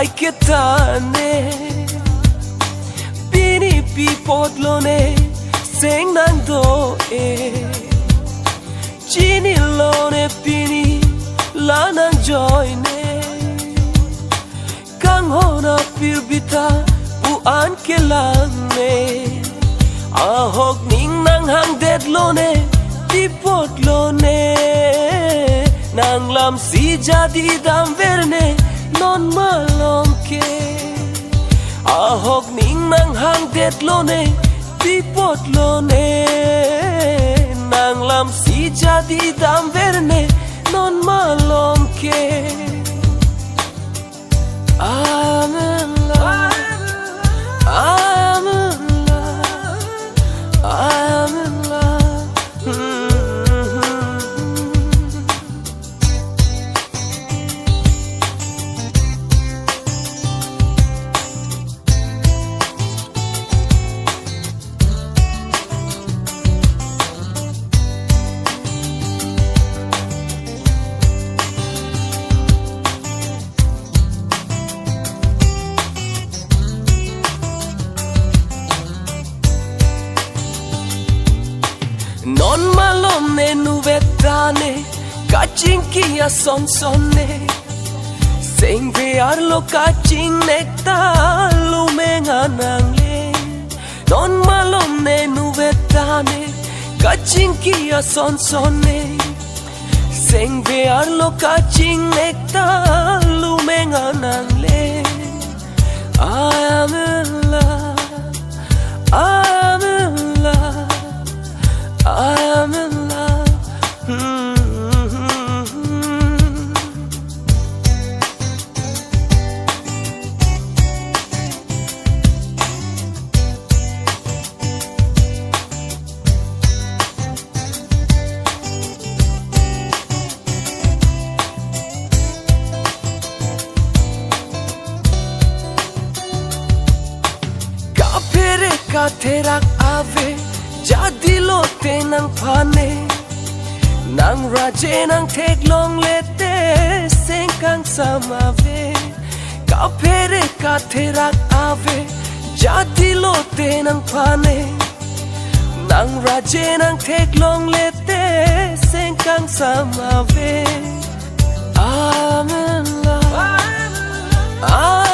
Kaikitane Bini pipotlone Sing nang do Chini lone pini La nang joy ne Kang hona pirbita Puan kelang ne Ahok ning nang hang dead lone Pipotlone Nang lam si jadi dam verne Non malom ke Ahok ning nang hang det lone Pipot lone Nang lam si jadi dam verne Non malom ke I'm in love I'm in love I'm in love Non malom ne nuvetane Kaching kia son sonne Sing vearlo kaching nekta Lumenga nangle Non malom ne nuvetane Kaching kia son sonne Sing vearlo kaching nekta Lumenga nangle I am in love I am in love I am in love Kapere katerak ave Jadilo te nang pane Nang raje nang teglong lete Sengkang samave Kapere katerak ave Jadilo te nang pane Nang raje nang teglong lete Sengkang samave I'm in love